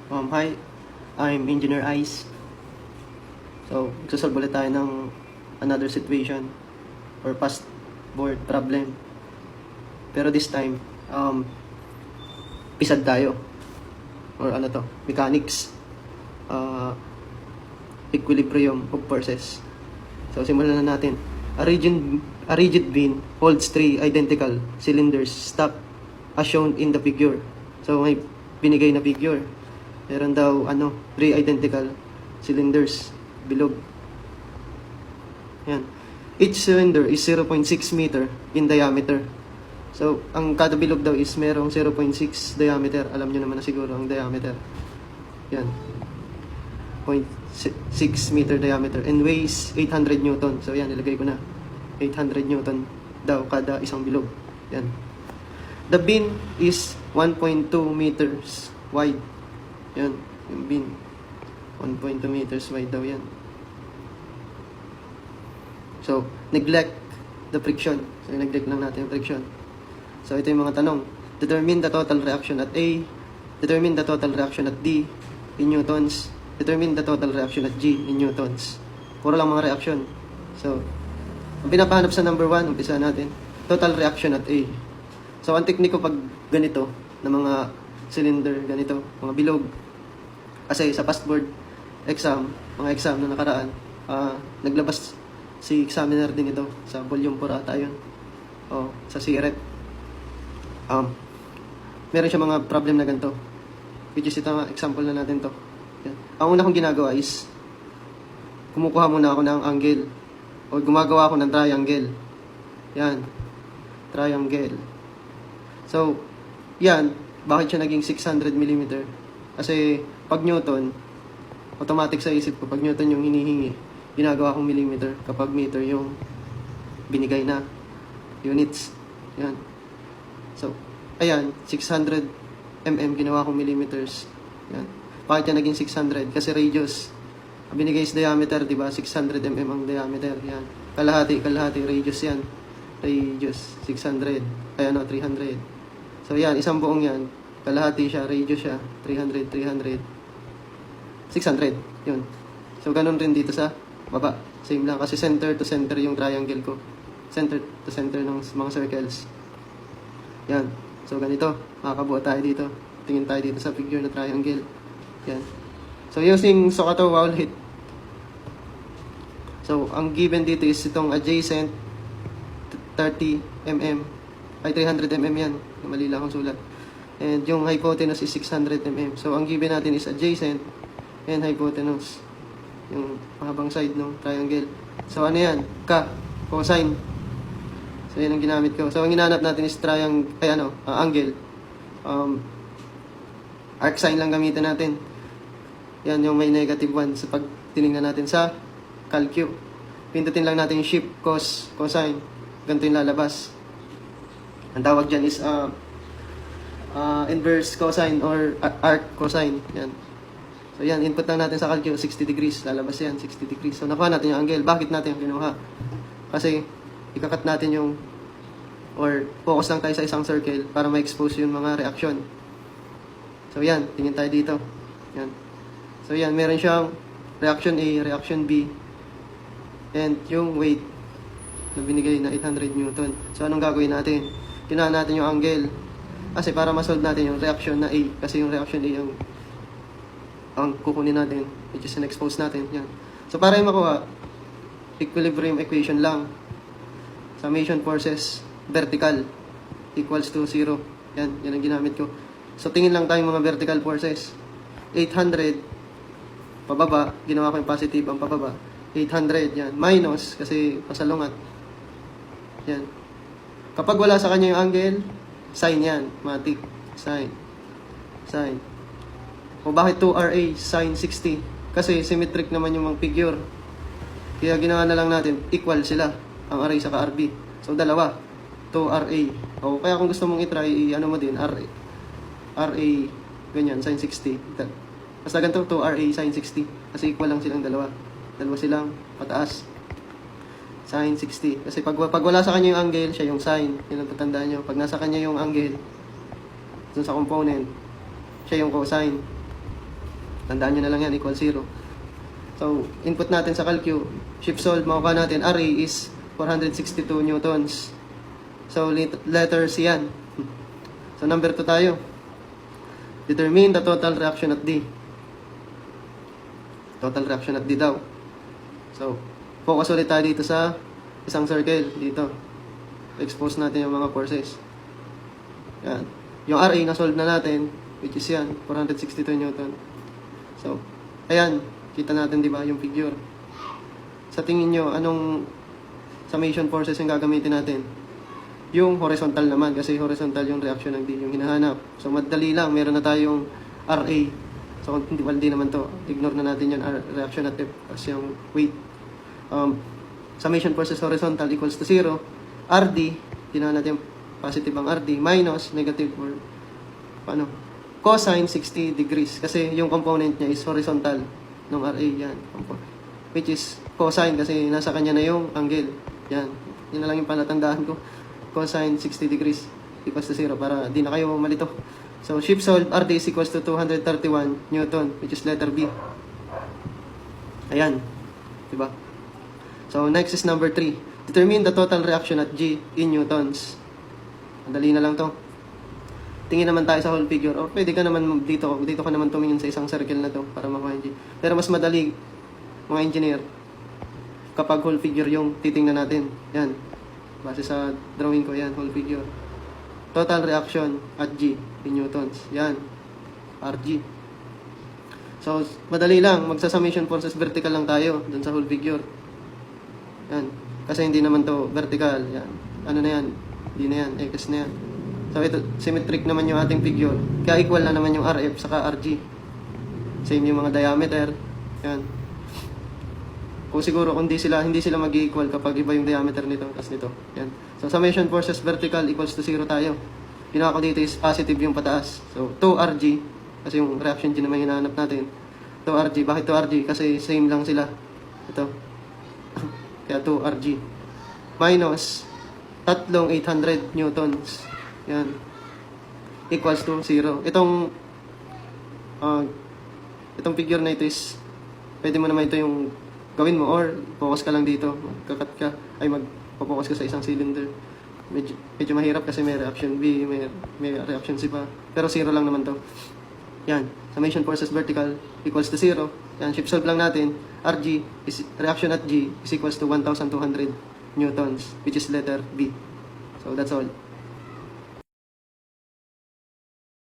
Hi, I'm Engineer Ice. So, magsasolve ulit tayo ng another situation or past board problem. Pero this time, pisad tayo. Or ano to, mechanics. Equilibrium of forces. So, simulan na natin. A rigid beam holds three identical cylinders stacked as shown in the figure. So, may binigay na figure. Meron daw, three identical cylinders, bilog. Yan. Each cylinder is 0.6 meter in diameter. So, ang kada bilog daw is merong 0.6 diameter. Alam nyo naman na siguro ang diameter. Yan. 0.6 meter diameter and weighs 800 newton. So, yan, nilagay ko na. 800 newton daw kada isang bilog. Yan. The beam is 1.2 meters wide. Yan, yung beam. 1.2 meters wide daw yan. So, neglect the friction. So, neglect lang natin yung friction. So, ito yung mga tanong. Determine the total reaction at A. Determine the total reaction at D in newtons. Determine the total reaction at G in newtons. Puro lang mga reaction. So, ang pinapahanap sa number 1, umpisa natin. Total reaction at A. So, ang tekniko pag ganito, na mga cylinder, ganito, mga bilog. Kasi sa past board exam, mga exam na nakaraan, naglabas si examiner din ito sa volume 4 ata yun. O, sa CREP. Meron siya mga problem na ganito. Which is ito nga, example na natin to. Yan. Ang una kong ginagawa is, kumukuha muna ako ng angle. O gumagawa ako ng triangle. Yan. Triangle. So, yan. Bakit siya naging 600 mm? Kasi, pag Newton, automatic sa isip ko, pag Newton yung hinihingi, ginagawa kong millimeter. Kapag meter yung binigay na units. Yan. So, ayan, 600 mm, ginawa kong millimeters. Yan. Bakit yan naging 600? Kasi radius. Ang binigay is diameter, di ba? 600 mm ang diameter. Yan. Kalahati, radius yan. Radius, 600. Ay, 300. So, yan, isang buong yan. Kalahati siya, radius siya. 300, 300. 600. Yun. So, ganun rin dito sa baba. Same lang. Kasi center to center yung triangle ko. Center to center ng mga circles. Yan. So, ganito. Makakabuo tayo dito. Tingin tayo dito sa figure na triangle. Yan. So, using Sokato-Wall hit. So, ang given dito is itong adjacent 30 mm. Ay, 300 mm yan. Mali lang akong sulat. And yung hypotenuse is 600 mm. So, ang given natin is adjacent and hypotenuse. Yung mahabang side ng triangle. So, ano yan? Cosine. So, yan ang ginamit ko. So, ang ginanap natin is angle. Arc sine lang gamitin natin. Yan yung may negative 1. So, pag tinignan natin sa calcu, pindutin lang natin yung shift, cos, cosine. Ganito yung lalabas. Ang tawag dyan is inverse cosine or arc cosine. Yan. So, yan. Input lang natin sa calcu, 60 degrees. Lalabas yan, 60 degrees. So, nakuha natin yung angle. Bakit natin yung kinuha? Kasi, ikakat natin yung or focus lang tayo sa isang circle para ma-expose yung mga reaction. So, yan. Tingin tayo dito. Yan. So, yan. Meron siyang reaction A, reaction B, and yung weight na binigay na 800 Newton. So, anong gagawin natin? Tinahan natin yung angle. Kasi para ma-solve natin yung reaction na A. Kasi yung reaction A ang kukunin natin, which is in-expose natin. Yan. So, para yung makuha, equilibrium equation lang. Summation forces vertical equals to 0. Yan ang ginamit ko. So, tingin lang tayo mga vertical forces. 800, pababa, ginawa ko yung positive ang pababa. 800, yan. Minus, kasi pasalungat. Yan. Kapag wala sa kanya yung angle, sine yan. Matic. Sine. O bakit 2RA, sine 60? Kasi symmetric naman yung mga figure. Kaya ginawa na lang natin, equal sila. Ang array sa RB. So, dalawa. 2RA. O kaya kung gusto mong itry, ano mo din, RA, ganyan, sine 60. Basta ganito, 2RA, sine 60. Kasi equal lang silang dalawa. Dalawa silang pataas. Sine 60. Kasi pag wala sa kanya yung angle, siya yung sine. Yun ang tatandaan nyo. Pag nasa kanya yung angle, dun sa component, siya yung cosine. Tandaan nyo na lang yan, equal 0. So, input natin sa calcu, shift solve, makuha natin, RA is 462 newtons. So, letter C yan. So, number 2 tayo. Determine the total reaction at D. Total reaction at D daw. So, focus ulit tayo dito sa isang circle, dito. Expose natin yung mga forces. Yan. Yung RA na-solve na natin, which is yan, 462 newton. So, ayan. Kita natin, di ba, yung figure. Sa tingin nyo, anong summation forces yung gagamitin natin? Yung horizontal naman, kasi horizontal yung reaction ng D, yung hinahanap. So, madali lang, meron na tayong RA. So, hindi naman to. Ignore na natin yung reaction at F as yung weight. Summation forces horizontal equals to 0. RD, tinahan natin yung positive ang RD, minus negative or cosine 60 degrees. Kasi yung component niya is horizontal ng RA, yan. Which is cosine kasi nasa kanya na yung angle. Yan. Yun na lang yung palatandaan ko. Cosine 60 degrees equals to 0 para di na kayo malito. So, shift solve, RD is equals to 231 Newton, which is letter B. Ayan. Diba? So, next is number 3. Determine the total reaction at G in newtons. Madali na lang to. Tingin naman tayo sa whole figure. O pwede ka naman dito ka naman tumingin sa isang circle na to para makuha yung G. Pero mas madali, mga engineer, kapag whole figure yung titingnan natin. Yan. Base sa drawing ko, yan, whole figure. Total reaction at G in newtons. Yan. RG. So, madali lang. Magsa-summation forces vertical lang tayo dun sa whole figure. Yan. Kasi hindi naman to vertical. Yan. Ano na yan? Hindi na yan. X na yan. So, ito, symmetric naman yung ating figure. Kaya equal na naman yung RF saka RG. Same yung mga diameter. Yan. Kung siguro, kung hindi sila mag-equal kapag iba yung diameter nito, tas nito. Yan. So, summation forces vertical equals to 0 tayo. Ginawa ko dito is positive yung pataas. So, 2RG, kasi yung reaction G naman hinahanap natin. 2RG. Bakit 2RG? Kasi same lang sila. Ito. Kaya 2RG. Minus 3,800 newtons. Yan. Equals to 0. Itong figure na ito is, pwede mo naman ito yung gawin mo or focus ka lang dito. Magkakat ka, ay magpo-focus ka sa isang cylinder. Medyo mahirap kasi may reaction B, may reaction C pa. Pero 0 lang naman to. Yan. Summation forces vertical equals to 0. Yan. Shift solve lang natin. RG is, reaction at G is equals to 1,200 newtons, which is letter B. So, that's all.